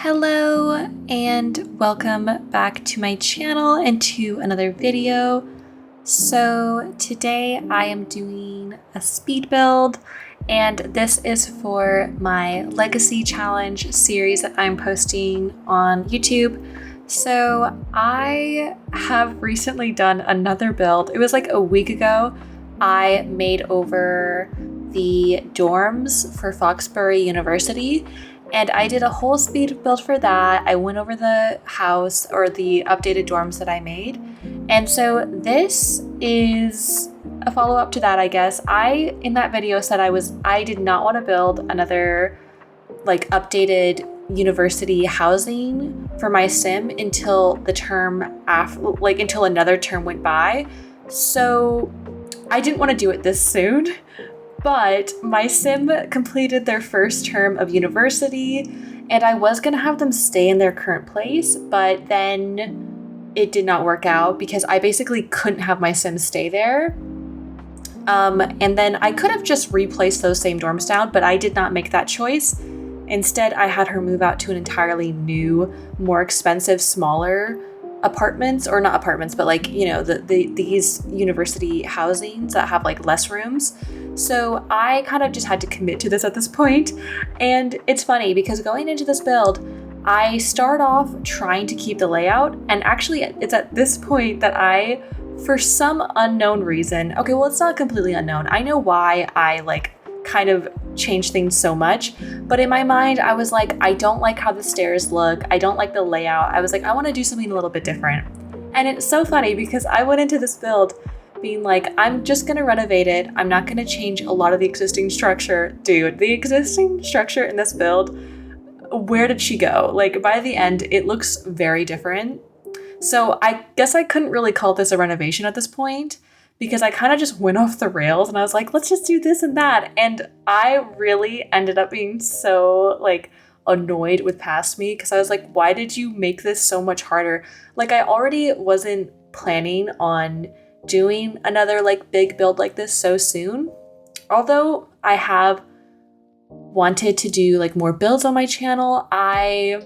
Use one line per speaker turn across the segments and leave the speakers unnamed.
Hello and welcome back to my channel and to another video. So today I am doing a speed build, and this is for my legacy challenge series that I'm posting on YouTube. So I have recently done another build. It was like a week ago. I made over the dorms for Foxbury University, and I did a whole speed build for that. I went over the house or the updated dorms that I made. And so this is a follow-up to that, I guess. In that video said I did not want to build another like updated university housing for my sim until the term until another term went by. So I didn't want to do it this soon. But my sim completed their first term of university, and I was going to have them stay in their current place, but then it did not work out because I basically couldn't have my sim stay there. And then I could have just replaced those same dorms down, but I did not make that choice. Instead, I had her move out to an entirely new, more expensive, smaller apartments, or not apartments, but like, you know, these university housings that have like less rooms. So I kind of just had to commit to this at this point. And it's funny because going into this build, I start off trying to keep the layout, and actually it's at this point that I, for some unknown reason, okay, well, it's not completely unknown. I know why I like kind of change things so much, but in my mind I was like, I don't like how the stairs look, I don't like the layout. I was like, I want to do something a little bit different. And it's so funny because I went into this build being like, I'm just gonna renovate it, I'm not gonna change a lot of the existing structure. Dude, the existing structure in this build, where did she go? Like, by the end it looks very different. So I guess I couldn't really call this a renovation at this point, because I kind of just went off the rails and I was like, let's just do this and that. And I really ended up being so like annoyed with past me, because I was like, why did you make this so much harder? Like, I already wasn't planning on doing another like big build like this so soon. Although I have wanted to do like more builds on my channel, I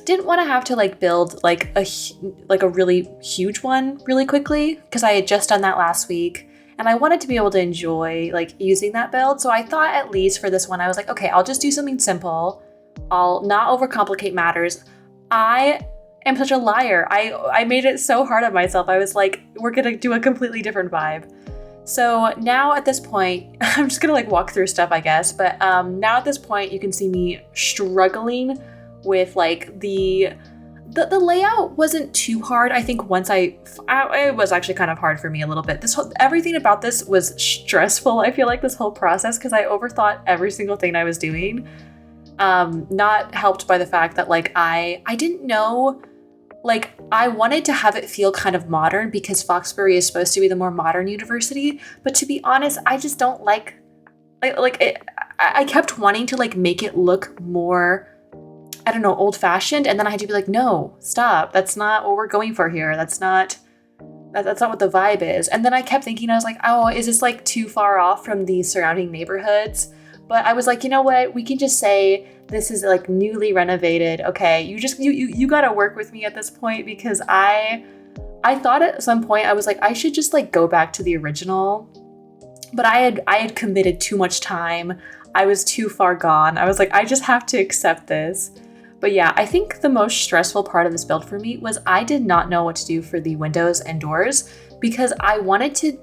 didn't want to have to like build like a really huge one really quickly, because I had just done that last week and I wanted to be able to enjoy like using that build. So I thought at least for this one, I was like, okay, I'll just do something simple. I'll not overcomplicate matters. I am such a liar. I made it so hard on myself. I was like, we're gonna do a completely different vibe. So now at this point, I'm just gonna like walk through stuff, I guess. But now at this point, you can see me struggling with like the layout wasn't too hard. I think once it was actually kind of hard for me a little bit. Everything about this was stressful. I feel like this whole process, because I overthought every single thing I was doing. Not helped by the fact that like I didn't know, like I wanted to have it feel kind of modern because Foxbury is supposed to be the more modern university. But to be honest, I just don't like it. I kept wanting to like make it look more, I don't know, old-fashioned, and then I had to be like, no, stop. That's not what we're going for here. That's not what the vibe is. And then I kept thinking, I was like, oh, is this like too far off from the surrounding neighborhoods? But I was like, you know what? We can just say this is like newly renovated. Okay, you gotta work with me at this point, because I thought at some point I was like, I should just like go back to the original. But I had committed too much time. I was too far gone. I was like, I just have to accept this. But yeah, I think the most stressful part of this build for me was I did not know what to do for the windows and doors, because I wanted to,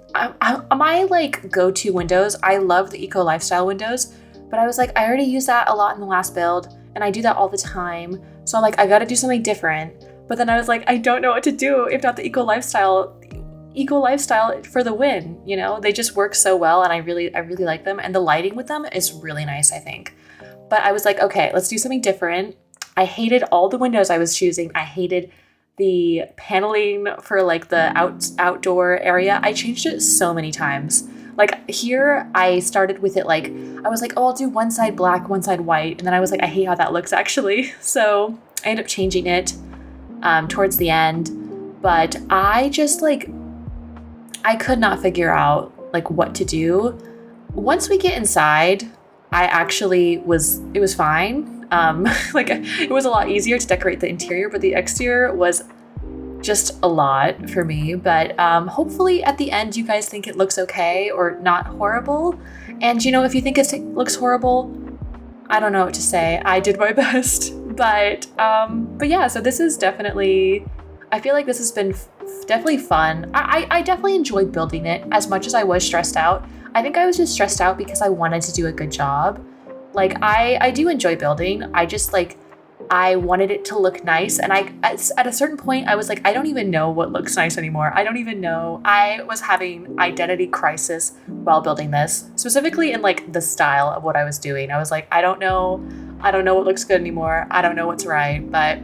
my like go-to windows, I love the eco lifestyle windows, but I was like, I already used that a lot in the last build and I do that all the time. So I'm like, I gotta do something different. But then I was like, I don't know what to do if not the eco lifestyle for the win. You know, they just work so well and I really like them, and the lighting with them is really nice, I think. But I was like, okay, let's do something different. I hated all the windows I was choosing. I hated the paneling for like the outdoor area. I changed it so many times. Like here, I started with it like, I was like, oh, I'll do one side black, one side white. And then I was like, I hate how that looks actually. So I ended up changing it towards the end. But I just like, I could not figure out like what to do. Once we get inside, it was fine. Like it was a lot easier to decorate the interior, but the exterior was just a lot for me. But hopefully at the end you guys think it looks okay or not horrible. And if you think it looks horrible, I don't know what to say. I did my best. But yeah, so this is definitely, I feel like this has been definitely fun. I definitely enjoyed building it as much as I was stressed out. I think I was just stressed out because I wanted to do a good job. Like I do enjoy building. I just I wanted it to look nice. And at a certain point, I was like, I don't even know what looks nice anymore. I don't even know. I was having identity crisis while building this, specifically in like the style of what I was doing. I was like, I don't know what looks good anymore. I don't know what's right. But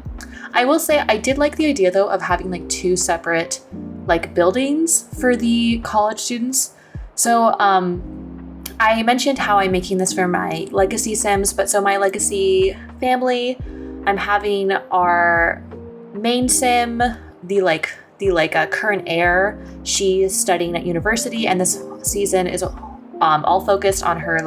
I will say I did like the idea though of having like two separate like buildings for the college students. So I mentioned how I'm making this for my legacy sims, but so my legacy family, I'm having our main sim, the current heir. She is studying at university, and this season is all focused on her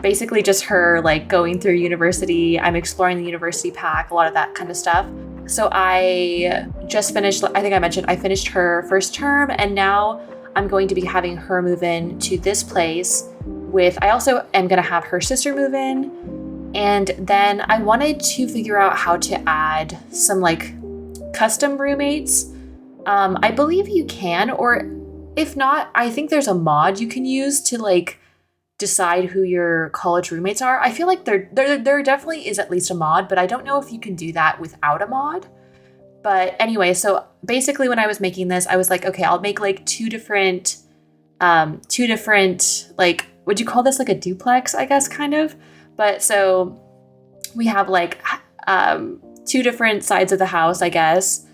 basically just her going through university. I'm exploring the university pack, a lot of that kind of stuff. So I just finished, I think I mentioned, I finished her first term, and now I'm going to be having her move in to this place I also am going to have her sister move in. And then I wanted to figure out how to add some custom roommates. I believe you can, or if not, I think there's a mod you can use to decide who your college roommates are. I feel like there definitely is at least a mod, but I don't know if you can do that without a mod. But anyway, so basically when I was making this, I was like, okay, I'll make two different would you call this a duplex, I guess, kind of? But so we have two different sides of the house, I guess.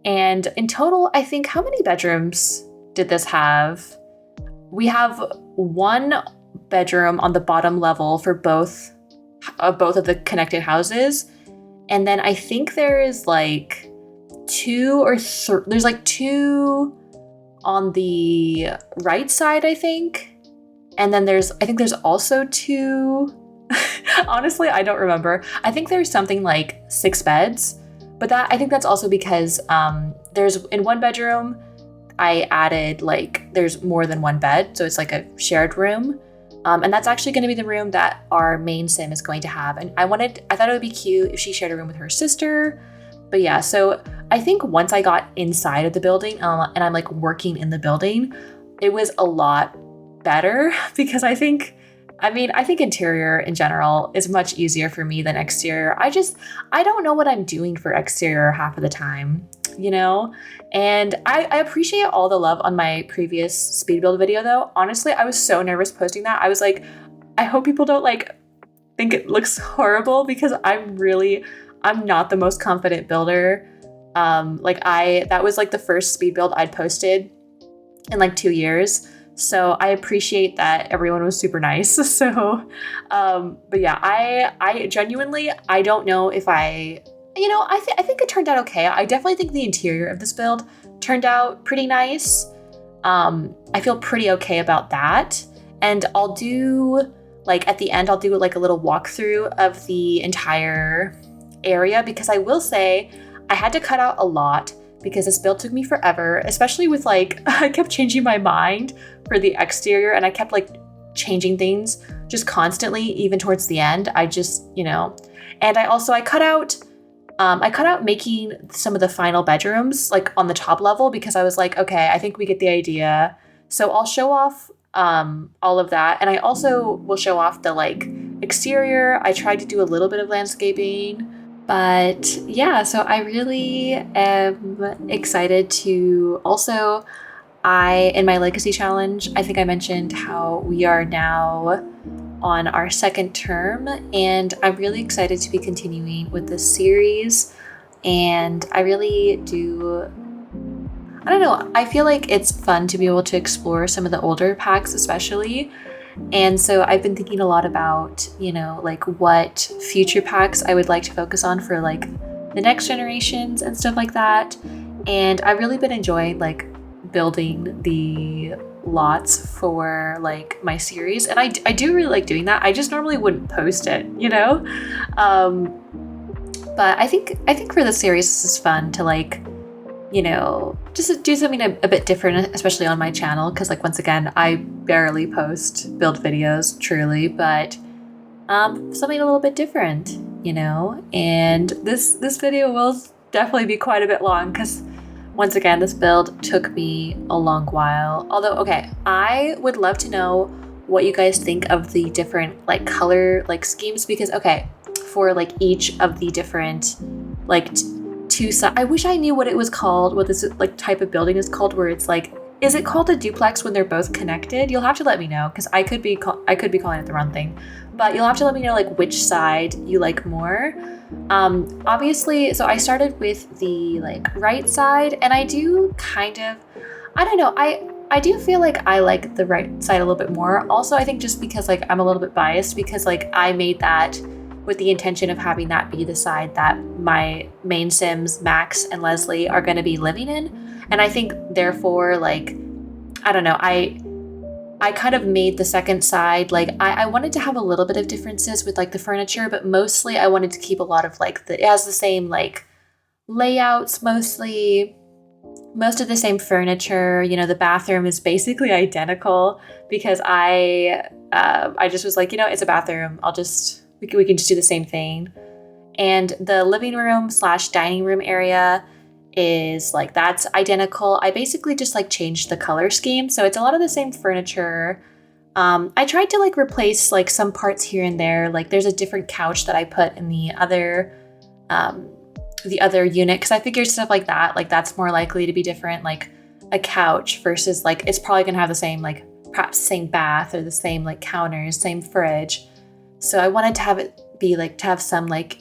And in total, I think, how many bedrooms did this have? We have one bedroom on the bottom level for both of the connected houses. And then I think there is two or three, there's two on the right side, I think. And then I think there's also two. Honestly, I don't remember. I think there's something 6 beds, but I think that's also because there's in one bedroom, I added there's more than one bed. So it's a shared room. And that's actually going to be the room that our main sim is going to have. And I thought it would be cute if she shared a room with her sister. But yeah, so I think once I got inside of the building and I'm working in the building, it was a lot better because I think interior in general is much easier for me than exterior. I don't know what I'm doing for exterior half of the time, And I appreciate all the love on my previous speed build video though. Honestly, I was so nervous posting that. I was like, I hope people don't think it looks horrible because I'm not the most confident builder. That was the first speed build I'd posted in 2 years. So I appreciate that everyone was super nice. So, but yeah, I genuinely, I don't know if I think it turned out okay. I definitely think the interior of this build turned out pretty nice. I feel pretty okay about that. And I'll do at the end, I'll do a little walkthrough of the entire area because I will say I had to cut out a lot because this build took me forever, especially with I kept changing my mind for the exterior and I kept changing things just constantly, even towards the end. I just, and I cut out making some of the final bedrooms on the top level because I was okay, I think we get the idea. So I'll show off all of that. And I also will show off the exterior. I tried to do a little bit of landscaping. But yeah, so I really am excited to also, in my legacy challenge, I think I mentioned how we are now on our second term, and I'm really excited to be continuing with this series. And I really do, I don't know, I feel like it's fun to be able to explore some of the older packs especially. And so I've been thinking a lot about, what future packs I would like to focus on for the next generations and stuff like that. And I've really been enjoying building the lots for like my series, and I do really like doing that. I just normally wouldn't post it, you know? But I think for the series this is fun to like, you know, just do something a bit different, especially on my channel, because like once again I barely post build videos truly, but something a little bit different, you know. And this video will definitely be quite a bit long because once again this build took me a long while. Although, okay, I would love to know what you guys think of the different like color like schemes, because okay, for like each of the different like two sides, I wish I knew what it was called, what this like type of building is called, where it's like, is it called a duplex when they're both connected? You'll have to let me know, because I could be calling it the wrong thing, but you'll have to let me know like which side you like more. Obviously, so I started with the like right side, and I do kind of, I don't know, I do feel like I like the right side a little bit more. Also, I think just because like I'm a little bit biased, because like I made that with the intention of having that be the side that my main Sims, Max and Leslie, are going to be living in. And I think therefore, like, I don't know, I kind of made the second side, like I wanted to have a little bit of differences with like the furniture, but mostly I wanted to keep a lot of like, it has the same like layouts, mostly, most of the same furniture. You know, the bathroom is basically identical because I just was like, you know, it's a bathroom. We can just do the same thing. And the living room / dining room area is like, that's identical. I basically just like changed the color scheme. So it's a lot of the same furniture. I tried to like replace like some parts here and there. Like there's a different couch that I put in the other unit, because I figured stuff like that, like that's more likely to be different, like a couch versus like, it's probably gonna have the same, like perhaps same bath or the same like counters, same fridge. So I wanted to have it be like, to have some like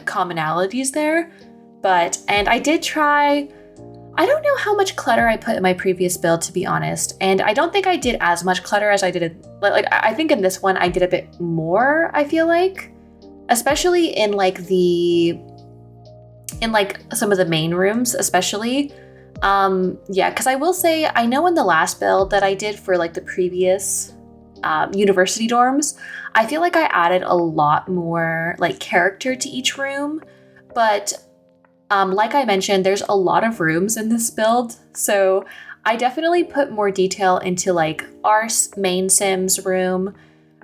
commonalities there. And I did try, I don't know how much clutter I put in my previous build, to be honest. And I don't think I did as much clutter as I did, I think in this one I did a bit more, I feel like, especially in like some of the main rooms, especially. Yeah, because I will say, I know in the last build that I did for like the previous university dorms, I feel like I added a lot more like character to each room, but like I mentioned, there's a lot of rooms in this build, so I definitely put more detail into like our main Sims room.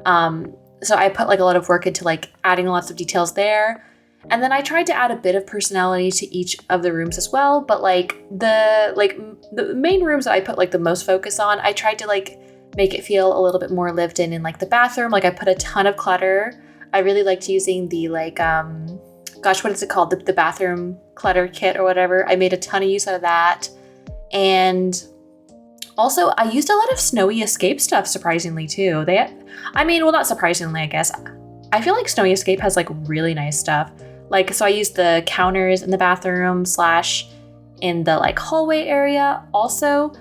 So I put like a lot of work into like adding lots of details there. And then I tried to add a bit of personality to each of the rooms as well, but like the main rooms that I put like the most focus on, I tried to like make it feel a little bit more lived in like the bathroom. Like I put a ton of clutter. I really liked using the like, gosh, what is it called? The bathroom clutter kit or whatever. I made a ton of use out of that. And also I used a lot of Snowy Escape stuff, surprisingly too. Well, not surprisingly, I guess. I feel like Snowy Escape has like really nice stuff. Like, so I used the counters in the bathroom / in the like hallway area. Also,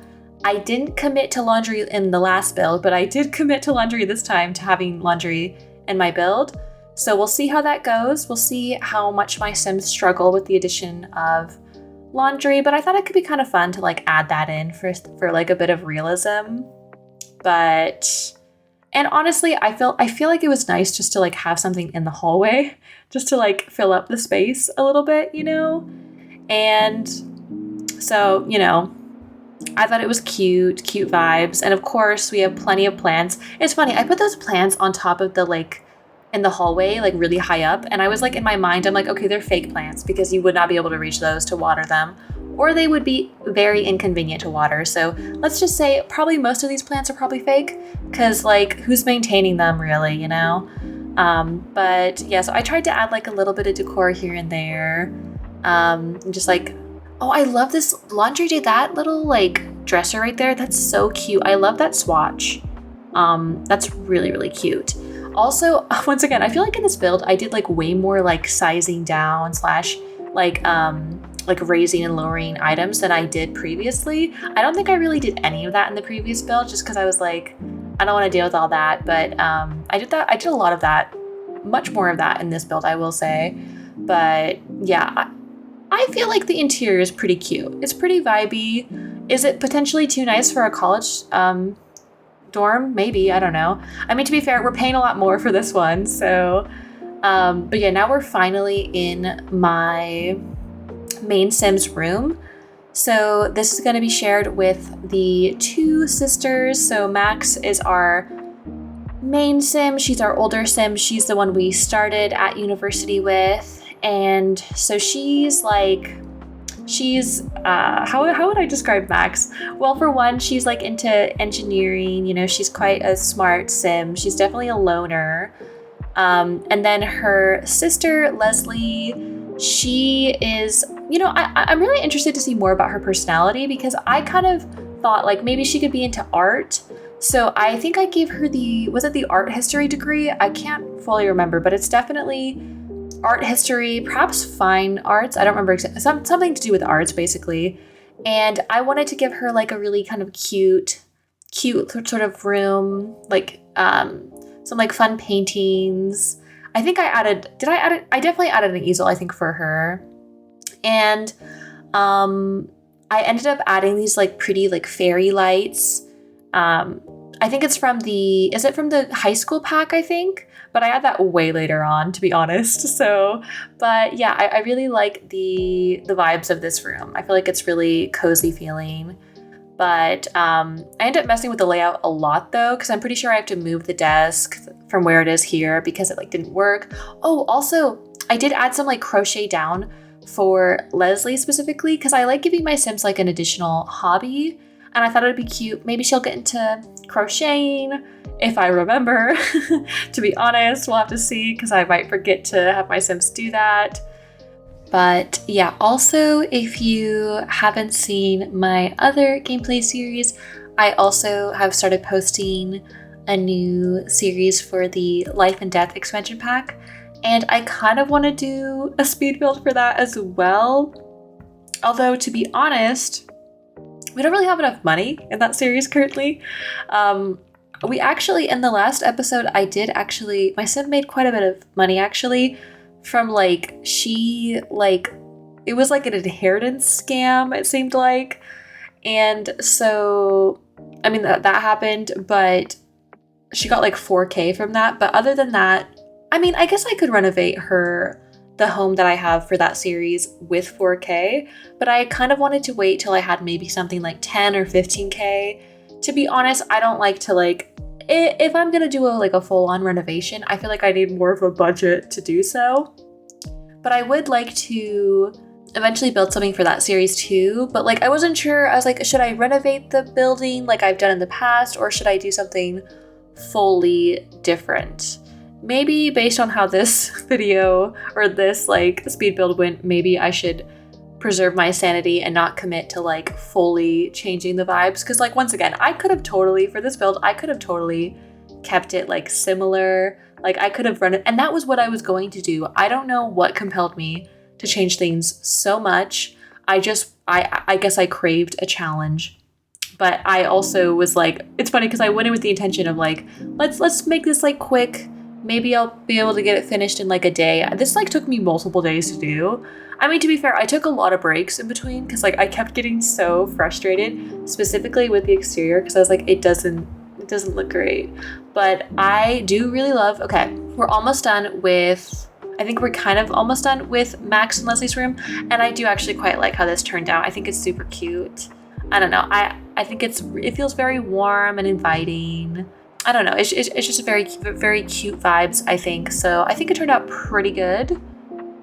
I didn't commit to laundry in the last build, but I did commit to laundry this time, to having laundry in my build. So we'll see how that goes. We'll see how much my Sims struggle with the addition of laundry, but I thought it could be kind of fun to like add that in for like a bit of realism. And honestly, I feel like it was nice just to like have something in the hallway, just to like fill up the space a little bit, you know? And so, you know, I thought it was cute vibes. And of course we have plenty of plants. It's funny, I put those plants on top of the like, in the hallway, like really high up. And I was like, in my mind, I'm like, okay, they're fake plants because you would not be able to reach those to water them, or they would be very inconvenient to water. So let's just say probably most of these plants are probably fake, because like who's maintaining them really, you know? But yeah, so I tried to add like a little bit of decor here and there. Just like, oh, I love this laundry day, that little like dresser right there. That's so cute. I love that swatch. That's really, really cute. Also, once again, I feel like in this build, I did like way more like sizing down / like raising and lowering items than I did previously. I don't think I really did any of that in the previous build, just because I was like, I don't want to deal with all that. But I did a lot of that, much more of that in this build, I will say. But yeah, I feel like the interior is pretty cute. It's pretty vibey. Is it potentially too nice for a college dorm? Maybe, I don't know. I mean, to be fair, we're paying a lot more for this one, so but yeah, now we're finally in my main Sims room. So this is going to be shared with the two sisters. So Max is our main Sim. She's our older Sim. She's the one we started at university with. And so she's like, how would I describe Max? Well, for one, she's like into engineering, you know, she's quite a smart Sim. She's definitely a loner. And then her sister, Leslie, she is, you know, I'm really interested to see more about her personality because I kind of thought like maybe she could be into art. So I think I gave her was it the art history degree? I can't fully remember, but it's definitely art history, perhaps fine arts. I don't remember something to do with arts basically. And I wanted to give her like a really kind of cute sort of room, like some like fun paintings. I think I definitely added an easel, I think, for her. And I ended up adding these like pretty like fairy lights. I think it's from is it from the high school pack, I think? But I add that way later on, to be honest. So, but yeah, I really like the vibes of this room. I feel like it's really cozy feeling. But I end up messing with the layout a lot though, because I'm pretty sure I have to move the desk from where it is here because it like didn't work. Oh, also, I did add some like crochet down for Leslie specifically because I like giving my Sims like an additional hobby. And I thought it'd be cute. Maybe she'll get into crocheting if I remember. To be honest, we'll have to see because I might forget to have my Sims do that. But yeah, also if you haven't seen my other gameplay series, I also have started posting a new series for the Life and Death expansion pack. And I kind of want to do a speed build for that as well. Although to be honest, we don't really have enough money in that series currently. We actually, in the last episode, my Sim made quite a bit of money actually from like, it was like an inheritance scam, it seemed like. And so, I mean, that happened, but she got like 4K from that. But other than that, I mean, I guess I could renovate the home that I have for that series with 4K, but I kind of wanted to wait till I had maybe something like 10 or 15K. To be honest, I don't like to like, if I'm gonna do a full-on renovation, I feel like I need more of a budget to do so. But I would like to eventually build something for that series too, but like I wasn't sure. I was like, should I renovate the building like I've done in the past, or should I do something fully different? Maybe based on how this video or this like speed build went, maybe I should preserve my sanity and not commit to like fully changing the vibes. Because like, once again, for this build, I could have totally kept it like similar. Like I could have run it, and that was what I was going to do. I don't know what compelled me to change things so much. I guess I craved a challenge. But I also was like, it's funny because I went in with the intention of like, let's make this like quick. Maybe I'll be able to get it finished in like a day. This like took me multiple days to do. I mean, to be fair, I took a lot of breaks in between because like I kept getting so frustrated, specifically with the exterior, because I was like, it doesn't look great. But I do really love, okay, we're almost done with, I think we're kind of almost done with Max and Leslie's room. And I do actually quite like how this turned out. I think it's super cute. I don't know. I think it feels very warm and inviting. I don't know. It's just a very, very cute vibes, I think. So I think it turned out pretty good.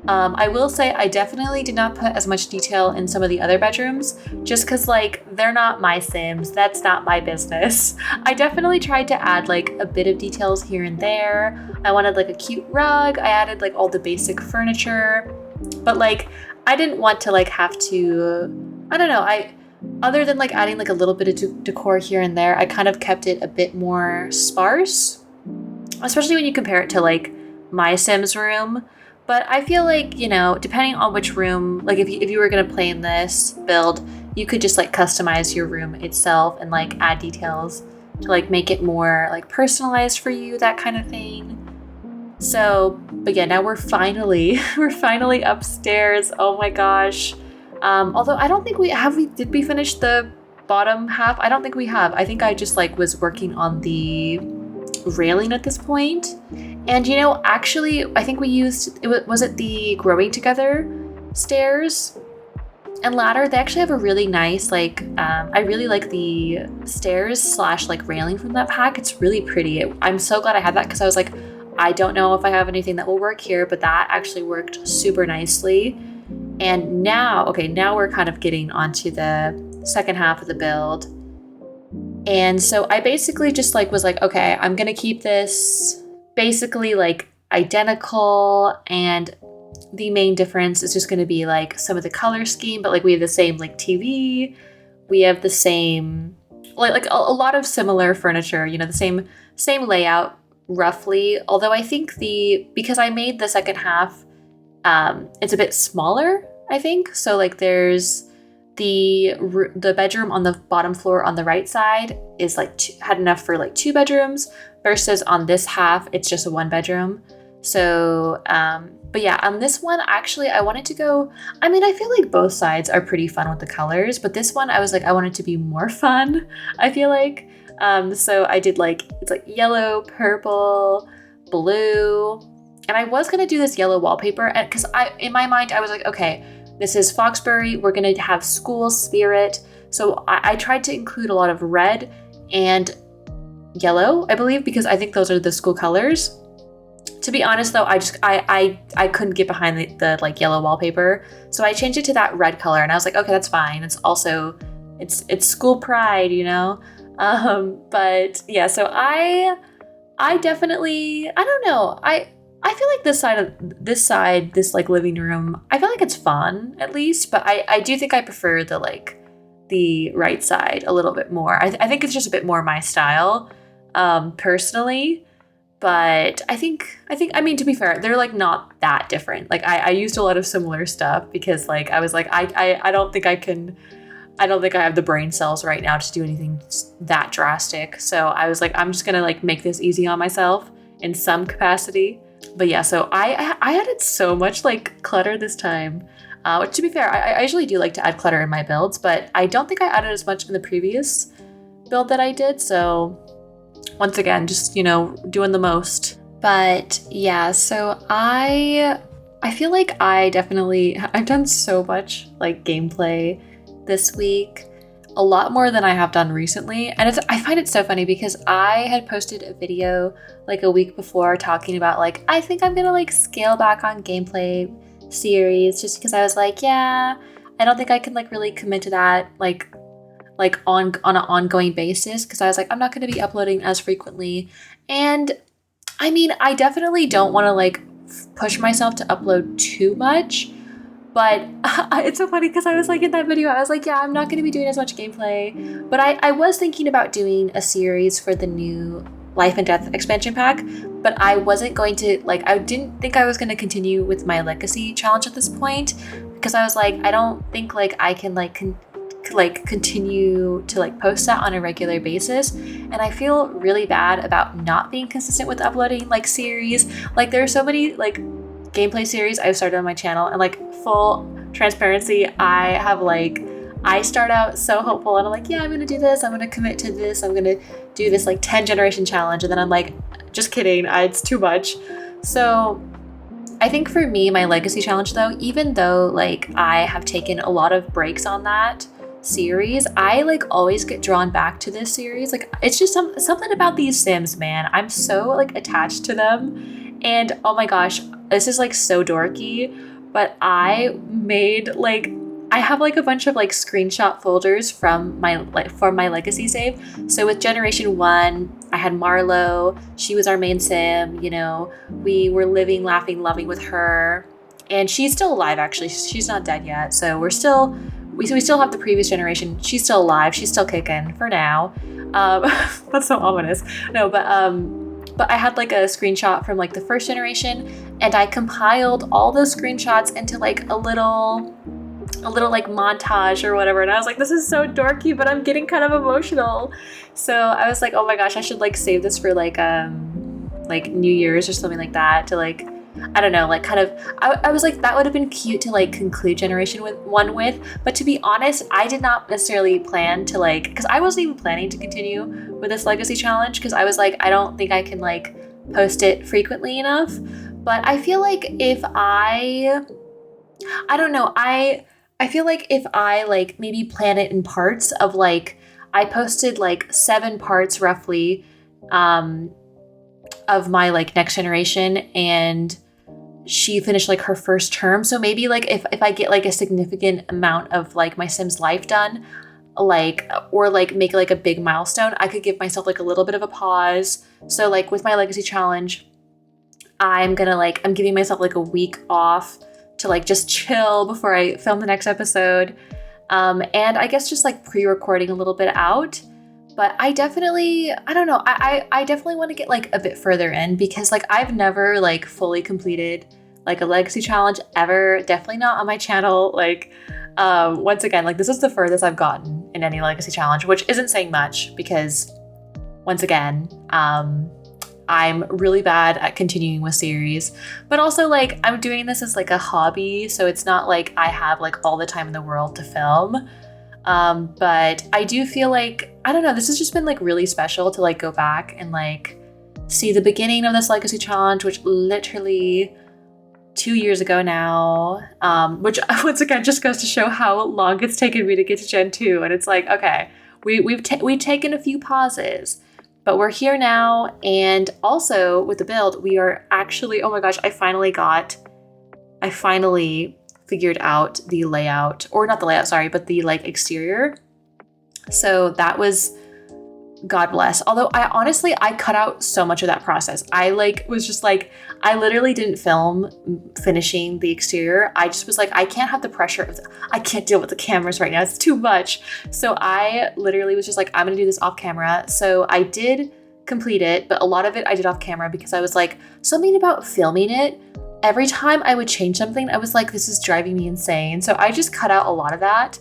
I will say I definitely did not put as much detail in some of the other bedrooms just because like they're not my Sims. That's not my business. I definitely tried to add like a bit of details here and there. I wanted like a cute rug. I added like all the basic furniture, but like I didn't want to like have to, I don't know. Other than like adding like a little bit of decor here and there, I kind of kept it a bit more sparse, especially when you compare it to like my Sims room. But I feel like, you know, depending on which room, like if you were going to play in this build, you could just like customize your room itself and like add details to like make it more like personalized for you, that kind of thing. So, but yeah, now we're finally upstairs. Oh my gosh. Although I don't think did we finish the bottom half, I don't think we have. I think I just like was working on the railing at this point. And you know, actually, I think we used, was it the Growing Together stairs and ladder? They actually have a really nice, like, I really like the stairs slash like railing from that pack. It's really pretty. I'm so glad I had that because I was like, I don't know if I have anything that will work here, but that actually worked super nicely. And now, okay, now we're kind of getting onto the second half of the build. And so I basically just like was like, okay, I'm gonna keep this basically like identical, and the main difference is just gonna be like some of the color scheme, but like we have the same like TV, we have the same like a lot of similar furniture, you know, the same layout roughly. Although I think because I made the second half, it's a bit smaller, I think. So like there's the bedroom on the bottom floor on the right side is like had enough for like 2 bedrooms, versus on this half it's just a 1 bedroom. So but yeah, on this one actually I wanted to go, I mean, I feel like both sides are pretty fun with the colors, but this one I was like, I want it to be more fun, I feel like. So I did like, it's like yellow, purple, blue, and I was gonna do this yellow wallpaper, and because in my mind I was like, okay, this is Foxbury, we're gonna have school spirit. So I tried to include a lot of red and yellow, I believe, because I think those are the school colors. To be honest though, I couldn't get behind the like yellow wallpaper. So I changed it to that red color, and I was like, okay, that's fine. It's also, it's school pride, you know? But yeah, so I definitely, I don't know. I feel like this like living room, I feel like it's fun at least, but I do think I prefer the right side a little bit more. I think it's just a bit more my style, personally. But I think, I mean, to be fair, they're like not that different. Like I used a lot of similar stuff because like, I was like, I don't think I have the brain cells right now to do anything that drastic. So I was like, I'm just gonna like make this easy on myself in some capacity. But yeah, so I added so much like clutter this time. Which, to be fair, I usually do like to add clutter in my builds, but I don't think I added as much in the previous build that I did. So once again, just, you know, doing the most. But yeah, so I feel like I've done so much like gameplay this week, a lot more than I have done recently. And I find it so funny because I had posted a video like a week before talking about like, I think I'm gonna like scale back on gameplay series, just because I was like, yeah, I don't think I can like really commit to that like on an ongoing basis, because I was like, I'm not going to be uploading as frequently. And I mean, I definitely don't want to like push myself to upload too much, but it's so funny because I was like, in that video I was like, yeah, I'm not going to be doing as much gameplay, but I was thinking about doing a series for the new Life and Death expansion pack, but I wasn't going to like, I didn't think I was going to continue with my legacy challenge at this point, because I was like, I don't think like I can continue to like post that on a regular basis, and I feel really bad about not being consistent with uploading like series. Like there are so many like gameplay series I've started on my channel, and like full transparency, I start out so hopeful and I'm like, yeah, I'm gonna do this, I'm gonna commit to this, I'm gonna do this like 10 generation challenge, and then I'm like, just kidding, it's too much. So I think for me, my legacy challenge though, even though like I have taken a lot of breaks on that series, I like always get drawn back to this series. Like it's just something about these Sims, man. I'm so like attached to them. And oh my gosh, this is like so dorky, but I have like a bunch of like screenshot folders from my legacy save. So with generation 1, I had Marlo. She was our main Sim, you know. We were living, laughing, loving with her. And she's still alive actually. She's not dead yet. So we still have the previous generation. She's still alive. She's still kicking for now. That's so ominous. No, but I had like a screenshot from like the first generation, and I compiled all those screenshots into like a little like montage or whatever. And I was like, this is so dorky, but I'm getting kind of emotional. So I was like, oh my gosh, I should like save this for like New Year's or something like that to like I don't know, like kind of, I was like, that would have been cute to like conclude generation with, but to be honest, I did not necessarily plan to like, because I wasn't even planning to continue with this legacy challenge, because I was like, I don't think I can like post it frequently enough. But I feel like if I don't know, I feel like if I like maybe plan it in parts of like, I posted like 7 parts roughly of my like next generation, and she finished like her first term. So maybe like if I get like a significant amount of like my Sims life done, like, or like make like a big milestone, I could give myself like a little bit of a pause. So like with my legacy challenge, I'm giving myself like a week off to like just chill before I film the next episode. And I guess just like pre-recording a little bit out. But I definitely, I don't know, I definitely want to get like a bit further in, because like I've never like fully completed like a legacy challenge ever. Definitely not on my channel. Like, once again, like this is the furthest I've gotten in any legacy challenge, which isn't saying much, because once again, I'm really bad at continuing with series, but also like I'm doing this as like a hobby. So it's not like I have like all the time in the world to film. But I do feel like, I don't know, this has just been like really special to like go back and like see the beginning of this legacy challenge, which literally 2 years ago now, which once again just goes to show how long it's taken me to get to Gen 2. And it's like, okay, we've taken a few pauses, but we're here now. And also with the build, we are actually, oh my gosh, I finally figured out the layout, or not the layout, sorry, but the like exterior. So that was, God bless. Although I cut out so much of that process. I like was just like, I literally didn't film finishing the exterior. I just was like, I can't have the pressure I can't deal with the cameras right now. It's too much. So I literally was just like, I'm gonna do this off camera. So I did complete it, but a lot of it I did off camera, because I was like, something about filming it, every time I would change something, I was like, this is driving me insane. So I just cut out a lot of that,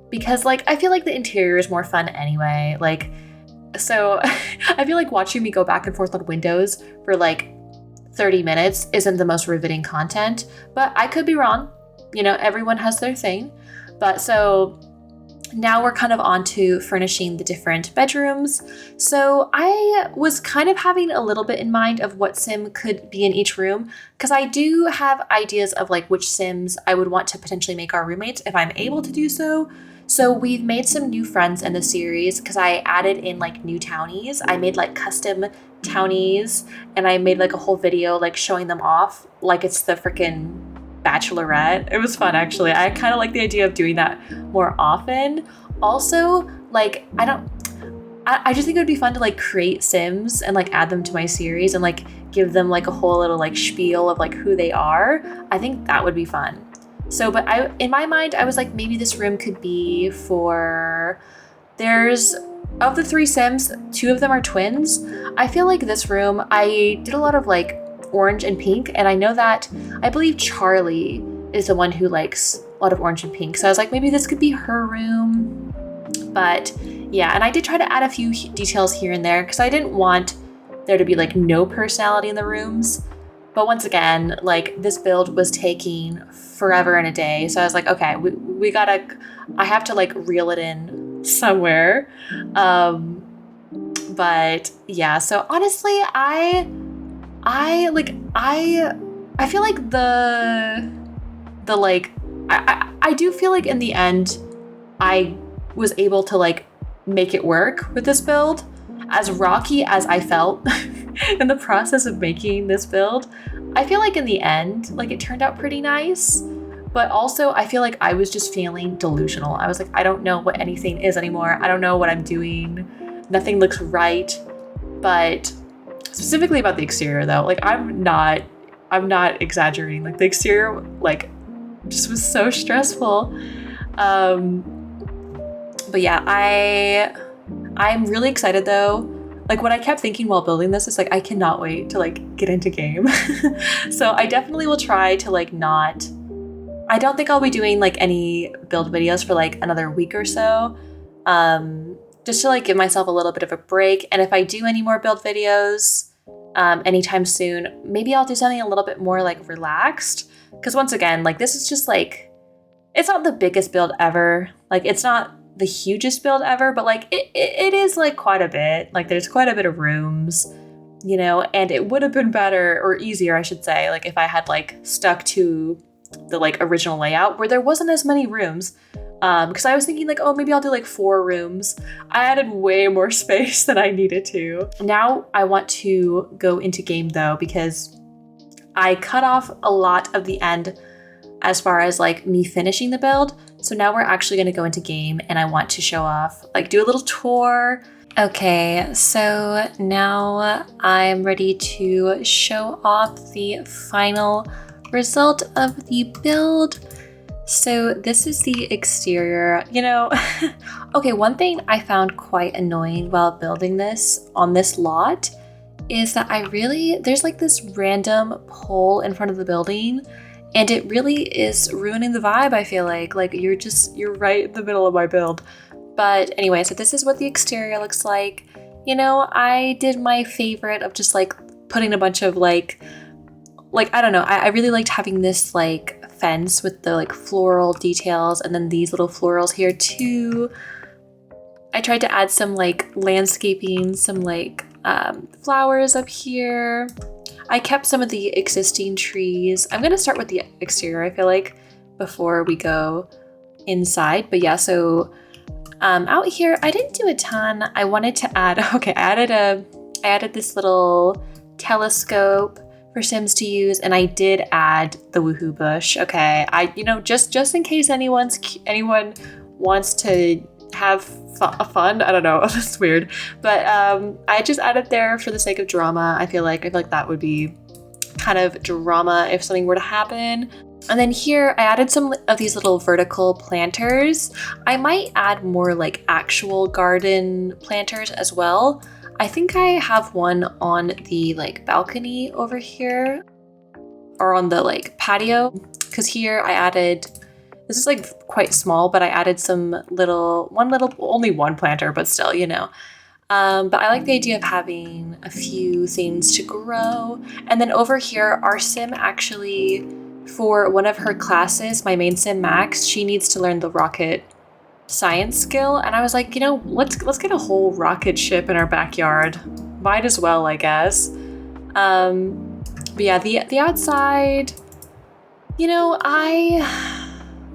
because like, I feel like the interior is more fun anyway. Like, so I feel like watching me go back and forth on windows for like 30 minutes isn't the most riveting content, but I could be wrong. You know, everyone has their thing. But so now we're kind of on to furnishing the different bedrooms. So I was kind of having a little bit in mind of what sim could be in each room, because I do have ideas of like which sims I would want to potentially make our roommates if I'm able to do so. So we've made some new friends in the series, because I added in like new townies. I made like custom townies, and I made like a whole video like showing them off like it's the freaking Bachelorette. It was fun, actually. I kind of like the idea of doing that more often. Also, like, I just think it would be fun to like create sims and like add them to my series and like give them like a whole little like spiel of like who they are. I think that would be fun. So, but in my mind, I was like, maybe this room could be for, of the 3 sims, 2 of them are twins. I feel like this room, I did a lot of like orange and pink, and I know that, I believe Charlie is the one who likes a lot of orange and pink. So I was like, maybe this could be her room. But yeah, and I did try to add a few details here and there, because I didn't want there to be like no personality in the rooms. But once again, like this build was taking forever and a day. So I was like, okay, I have to like reel it in somewhere. But yeah, so honestly, I feel like I do feel like in the end, I was able to like make it work with this build. As rocky as I felt in the process of making this build, I feel like in the end, like it turned out pretty nice. But also I feel like I was just feeling delusional. I was like, I don't know what anything is anymore. I don't know what I'm doing. Nothing looks right. But specifically about the exterior though, like I'm not exaggerating. Like the exterior like just was so stressful. But yeah, I'm really excited though. Like what I kept thinking while building this is like, I cannot wait to like get into game. So I definitely will try to like I don't think I'll be doing like any build videos for like another week or so. Just to like give myself a little bit of a break. And if I do any more build videos, anytime soon. Maybe I'll do something a little bit more like relaxed, because once again, like this is just like, it's not the biggest build ever. Like it's not the hugest build ever, but like it is like quite a bit. Like there's quite a bit of rooms, you know, and it would have been better, or easier I should say, like if I had like stuck to the like original layout where there wasn't as many rooms. Because I was thinking like, oh, maybe I'll do like 4 rooms. I added way more space than I needed to. Now I want to go into game though, because I cut off a lot of the end as far as like me finishing the build. So now we're actually gonna go into game, and I want to show off, like do a little tour. Okay, so now I'm ready to show off the final result of the build. So this is the exterior, you know. Okay, one thing I found quite annoying while building this on this lot is that there's like this random pole in front of the building, and it really is ruining the vibe, I feel like. Like you're right in the middle of my build. But anyway, so this is what the exterior looks like. You know, I did my favorite of just like putting a bunch of like I don't know, I really liked having this like fence with the like floral details, and then these little florals here too. I tried to add some like landscaping, some like flowers up here. I kept some of the existing trees. I'm gonna start with the exterior, I feel like, before we go inside. But yeah, so out here I didn't do a ton. I wanted to add, okay, I added this little telescope for Sims to use, and I did add the woohoo bush. Okay, you know, just in case anyone wants to have fun. I don't know, that's weird, but I just added there for the sake of drama. I feel like that would be kind of drama if something were to happen. And then here I added some of these little vertical planters. I might add more like actual garden planters as well. I think I have one on the like balcony over here, or on the like patio, because here I added, this is like quite small, but I added only one planter, but still, you know. But I like the idea of having a few things to grow. And then over here, our sim actually, for one of her classes, my main sim Max, she needs to learn the rocket science skill, and I was like, you know, let's get a whole rocket ship in our backyard. Might as well, I guess. But yeah, the outside, you know,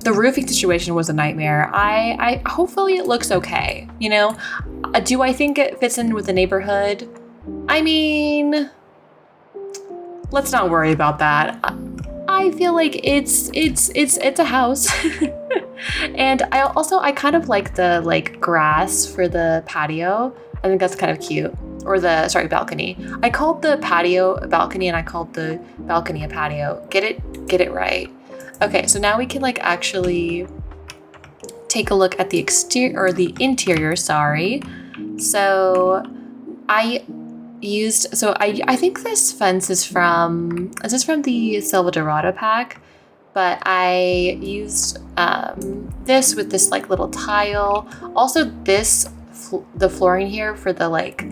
the roofing situation was a nightmare. I hopefully it looks okay, you know. Do I think it fits in with the neighborhood? I mean, let's not worry about that. I feel like it's a house. And I kind of like the like grass for the patio. I think that's kind of cute. Or balcony. I called the patio a balcony, and I called the balcony a patio. Get it right. Okay, so now we can like actually take a look at the exterior, or the interior, sorry. So I think this fence is from the Silva Dorada pack, but I used this with this like little tile. Also the flooring here for the like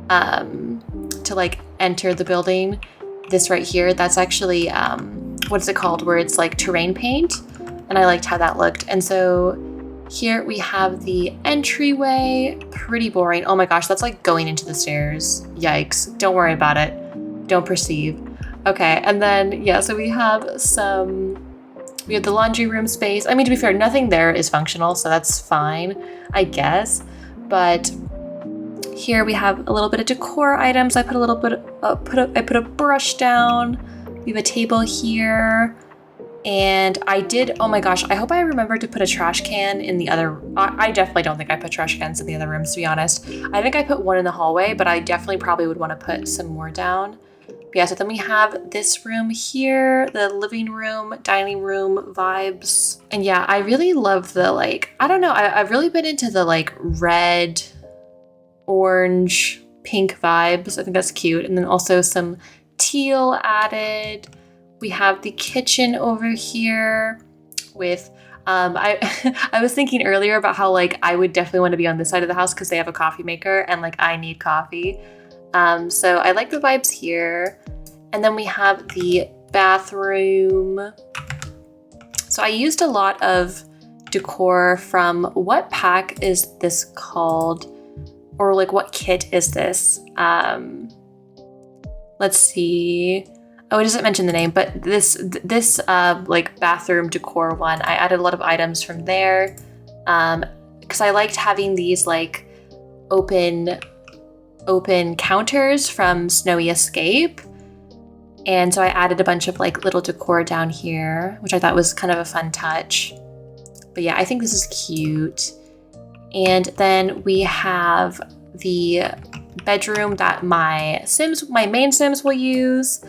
to like enter the building, this right here, that's actually what's it called, where it's like terrain paint, and I liked how that looked. And so here we have the entryway. Pretty boring. Oh my gosh, that's like going into the stairs. Yikes. Don't worry about it. Don't perceive. Okay, and then yeah, so we have the laundry room space. I mean, to be fair, nothing there is functional, so that's fine, I guess. But here we have a little bit of decor items. I put a little bit I put a brush down. We have a table here. And I did, oh my gosh, I hope I remember to put a trash can in the other, I definitely don't think I put trash cans in the other rooms, to be honest. I think I put one in the hallway, but I definitely probably would want to put some more down. But yeah, so then we have this room here, the living room, dining room vibes. And yeah, I really love the like, I don't know, I've really been into the like red, orange, pink vibes. I think that's cute. And then also some teal added. We have the kitchen over here with, I was thinking earlier about how like I would definitely want to be on this side of the house because they have a coffee maker and like I need coffee. So I like the vibes here. And then we have the bathroom. So I used a lot of decor from, what pack is this called? Or like what kit is this? Let's see. Oh, it doesn't mention the name, but this like bathroom decor one, I added a lot of items from there. Because I liked having these like open counters from Snowy Escape. And so I added a bunch of like little decor down here, which I thought was kind of a fun touch. But yeah, I think this is cute. And then we have the bedroom that my main Sims will use.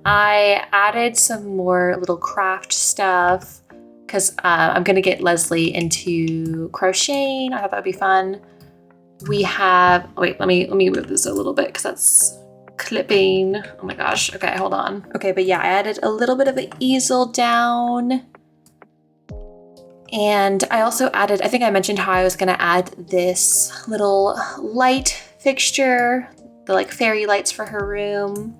I added some more little craft stuff because I'm gonna get Leslie into crocheting. I thought that would be fun. We have, wait, let me move this a little bit because that's clipping. Oh my gosh. Okay, hold on. Okay, but yeah, I added a little bit of an easel down. And I also added, I think I mentioned how I was gonna add this little light fixture, the like fairy lights for her room.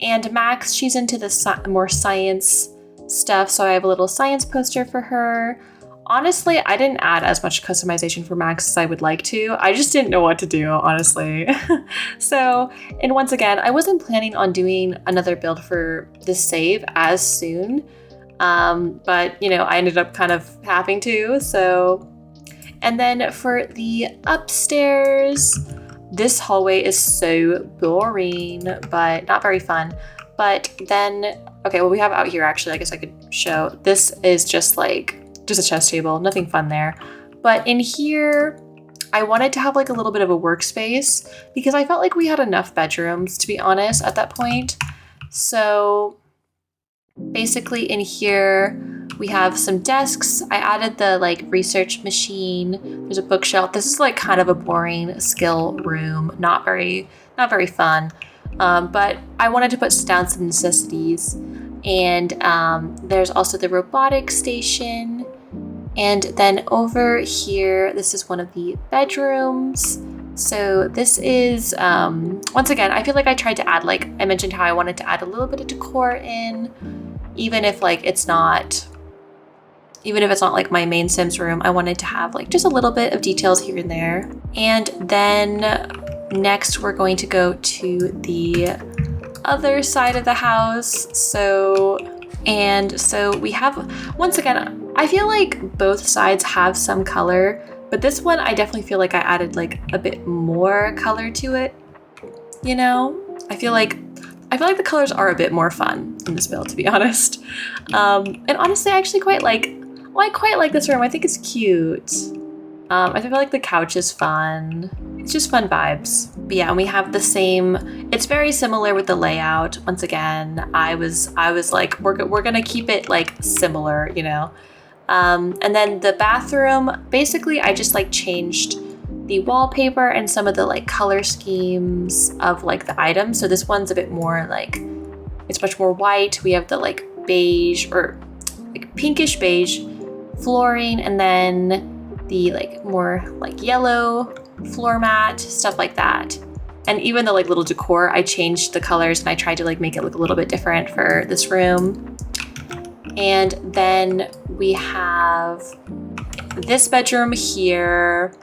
And Max, she's into the more science stuff, so I have a little science poster for her. Honestly, I didn't add as much customization for Max as I would like to. I just didn't know what to do, honestly. So, and once again, I wasn't planning on doing another build for this save as soon. But, you know, I ended up kind of having to, so. And then for the upstairs, this hallway is so boring, but not very fun. But then, okay, what we have out here, actually, I guess I could show. This is just a chest table, nothing fun there. But in here, I wanted to have like a little bit of a workspace because I felt like we had enough bedrooms, to be honest, at that point. So basically in here, we have some desks. I added the like research machine. There's a bookshelf. This is like kind of a boring skill room, not very fun. But I wanted to put down some necessities. And there's also the robotic station. And then over here, this is one of the bedrooms. So this is, once again, I feel like I tried to add, like I mentioned how I wanted to add a little bit of decor in, even if it's not like my main Sims room, I wanted to have like just a little bit of details here and there. And then next we're going to go to the other side of the house. So we have, once again, I feel like both sides have some color, but this one I definitely feel like I added like a bit more color to it. You know, I feel like the colors are a bit more fun in this build, to be honest. And honestly, I actually quite like this room. I think it's cute. I feel like the couch is fun. It's just fun vibes. But yeah, and we have the same, it's very similar with the layout. Once again, I was like, we're gonna keep it like similar, you know? And then the bathroom, basically I just like changed the wallpaper and some of the like color schemes of like the items. So this one's a bit more like, it's much more white. We have the like beige or like pinkish beige flooring, and then the like more like yellow floor mat, stuff like that. And even the like little decor, I changed the colors and I tried to like make it look a little bit different for this room. And then we have this bedroom here.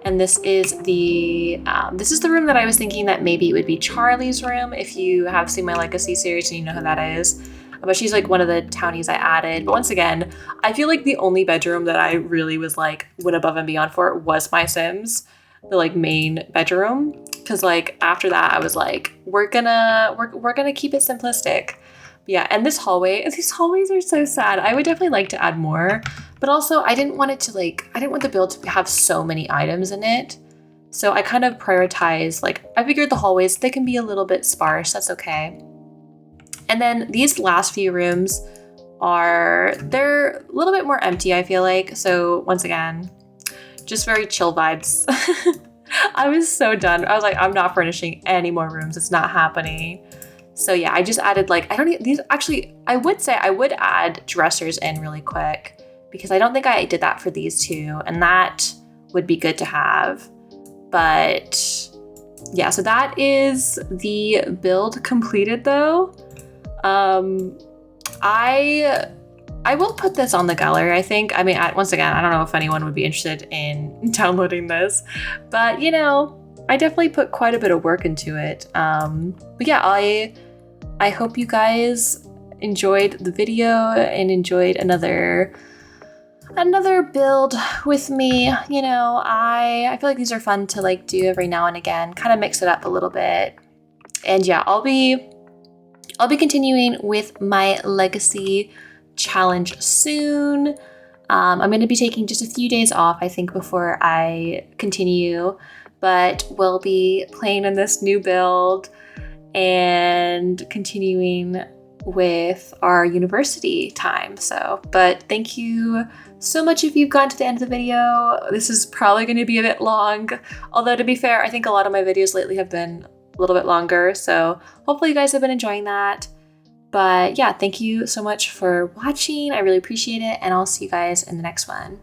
And this is the room that I was thinking that maybe it would be Charlie's room. If you have seen my Legacy series and you know who that is. But she's like one of the townies I added. But once again, I feel like the only bedroom that I really was like went above and beyond for was my Sims, the like main bedroom. Cause like after that I was like, we're gonna keep it simplistic. But yeah, and these hallways are so sad. I would definitely like to add more, but also I didn't want the build to have so many items in it. So I kind of prioritized, like I figured the hallways, they can be a little bit sparse, that's okay. And then these last few rooms they're a little bit more empty, I feel like. So once again, just very chill vibes. I was so done. I was like, I'm not furnishing any more rooms. It's not happening. So yeah, I just added like, I would say I would add dressers in really quick because I don't think I did that for these two, and that would be good to have. But yeah, so that is the build completed though. I will put this on the gallery, I think. I mean, once again, I don't know if anyone would be interested in downloading this, but you know, I definitely put quite a bit of work into it. But yeah, I hope you guys enjoyed the video and enjoyed another build with me. You know, I feel like these are fun to like do every now and again, kind of mix it up a little bit. And yeah, I'll be continuing with my legacy challenge soon. I'm going to be taking just a few days off, I think, before I continue, but we'll be playing in this new build and continuing with our university time. So, but thank you so much if you've gotten to the end of the video. This is probably going to be a bit long, although to be fair, I think a lot of my videos lately have been a little bit longer, so hopefully you guys have been enjoying that. But yeah, thank you so much for watching. I really appreciate it, and I'll see you guys in the next one.